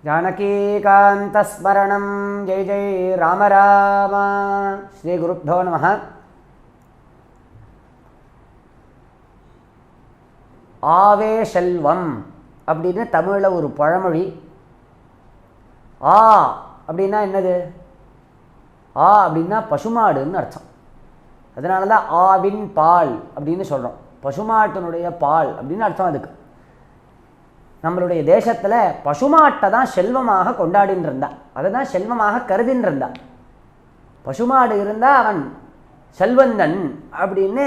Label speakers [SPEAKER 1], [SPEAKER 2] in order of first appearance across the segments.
[SPEAKER 1] जानकीकान्तस्मरणं जय जय राम राम. श्री गुरुभ्यो नमः. ஆவே செல்வம் அப்படின்னு தமிழில் ஒரு பழமொழி. ஆ அப்படின்னா என்னது? ஆ அப்படின்னா பசுமாடுன்னு அர்த்தம். அதனால தான் ஆவின் பால் அப்படின்னு சொல்கிறோம். பசுமாட்டினுடைய பால் அப்படின்னு அர்த்தம். அதுக்கு நம்மளுடைய தேசத்தில் பசுமாட்டை தான் செல்வமாக கொண்டாடின்னு இருந்தா, அதை தான் செல்வமாக கருதின்னு இருந்தா. பசுமாடு இருந்தால் அவன் செல்வந்தன் அப்படின்னு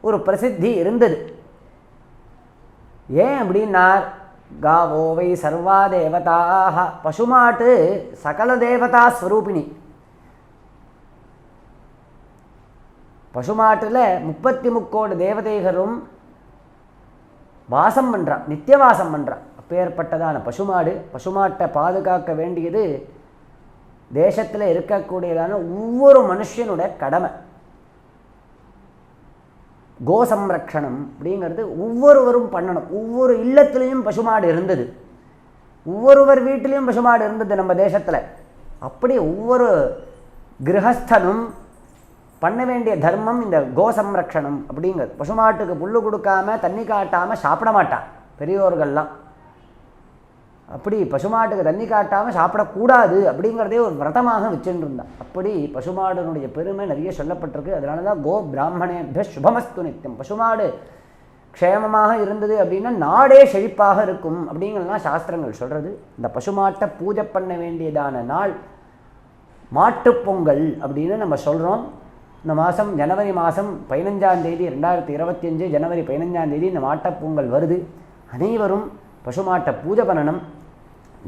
[SPEAKER 1] ஒரு பிரசித்தி இருந்தது. ஏன் அப்படின்னா காவோவை சர்வா தேவதாக, பசுமாட்டு சகல தேவதா ஸ்வரூபிணி. பசுமாட்டில் 33 தேவதைகளும் வாசம் பண்ணுறான், நித்தியவாசம் பண்ணுறான். அப்பேற்பட்டதான பசுமாடு, பசுமாட்டை பாதுகாக்க வேண்டியது தேசத்தில் இருக்கக்கூடியதான ஒவ்வொரு மனுஷனுடைய கடமை. கோசம்ரக்ஷணம் அப்படிங்கிறது ஒவ்வொருவரும் பண்ணணும். ஒவ்வொரு இல்லத்துலேயும் பசுமாடு இருந்தது, ஒவ்வொருவர் வீட்டிலையும் பசுமாடு இருந்தது நம்ம தேசத்தில். அப்படி ஒவ்வொரு கிரகஸ்தனும் பண்ண வேண்டிய தர்மம் இந்த கோசம்ரக்ஷணம் அப்படிங்கிறது. பசுமாட்டுக்கு புல்லு கொடுக்காம தண்ணி காட்டாமல் சாப்பிட மாட்டான் பெரியோர்கள்லாம். அப்படி பசுமாட்டுக்கு தண்ணி காட்டாமல் சாப்பிடக்கூடாது அப்படிங்கிறதே ஒரு விரதமாக வச்சுட்டு இருந்தான். அப்படி பசுமாடுனுடைய பெருமை நிறைய சொல்லப்பட்டிருக்கு. அதனால தான் கோ பிராமணேபிய சுபமஸ்து நித்தியம். பசுமாடு க்ஷேமமாக இருந்தது அப்படின்னா நாடே செழிப்பாக இருக்கும் அப்படிங்கிறதுலாம் சாஸ்திரங்கள் சொல்கிறது. இந்த பசுமாட்டை பூஜை பண்ண வேண்டியதான நாள் மாட்டுப்பொங்கல் அப்படின்னு நம்ம சொல்கிறோம். இந்த மாதம் ஜனவரி மாதம் 15ஆம் தேதி 2025 ஜனவரி 15ஆம் தேதி இந்த மாட்டுப்பொங்கல் வருது. அனைவரும் பசுமாட்டை பூஜை பண்ணணும்,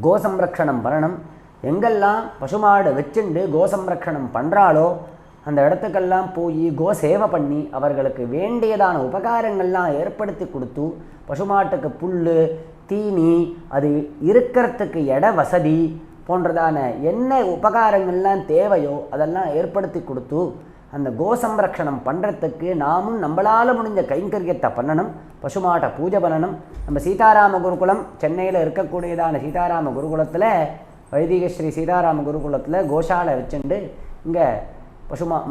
[SPEAKER 1] கோசம்ரக்ஷணம் பண்ணணும். எங்கெல்லாம் பசுமாடு வச்சுண்டு கோசம்ரக்ஷணம் பண்ணுறாளோ அந்த இடத்துக்கெல்லாம் போய் கோசேவை பண்ணி அவர்களுக்கு வேண்டியதான உபகாரங்கள்லாம் ஏற்படுத்தி கொடுத்து, பசுமாட்டுக்கு புல் தீனி, அது இருக்கிறதுக்கு இட வசதி போன்றதான என்ன உபகாரங்கள்லாம் தேவையோ அதெல்லாம் ஏற்படுத்தி கொடுத்து அந்த கோசம்ரக்ஷணம் பண்ணுறதுக்கு நாமும் நம்மளால் முடிஞ்ச கைங்கரியத்தை பண்ணணும். பசுமாட்டை பூஜை பண்ணணும். நம்ம சீதாராம குருகுலம் சென்னையில் இருக்கக்கூடியதான சீதாராம குருகுலத்தில், வைதிக ஸ்ரீ சீதாராம குருகுலத்தில் கோஷாலை வச்சுண்டு இங்கே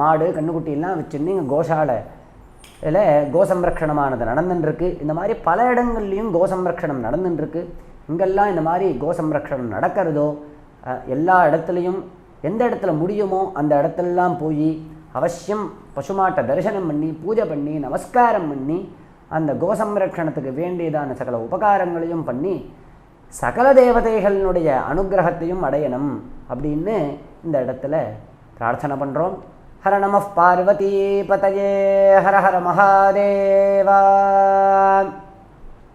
[SPEAKER 1] மாடு கண்ணுக்குட்டியெல்லாம் வச்சுருந்து இங்கே கோஷாலையில் கோசம்ரக்ஷணமானது நடந்துட்டுருக்கு. இந்த மாதிரி பல இடங்கள்லையும் கோசம்ரக்ஷணம் நடந்துட்டுருக்கு. இங்கெல்லாம் இந்த மாதிரி கோசம்ரக்ஷணம் நடக்கிறதோ எல்லா இடத்துலையும் எந்த இடத்துல முடியுமோ அந்த இடத்துலலாம் போய் அவசியம் பசுமாட்டை தரிசனம் பண்ணி பூஜை பண்ணி நமஸ்காரம் பண்ணி அந்த கோசம்ரக்ஷணத்துக்கு வேண்டியதான சகல உபகாரங்களையும் பண்ணி சகல தேவதைகளினுடைய அனுகிரகத்தையும் அடையணும் அப்படின்னு இந்த இடத்துல பிரார்த்தனை பண்ணுறோம். ஹர நம பார்வதி பதயே ஹர ஹர மகாதேவா.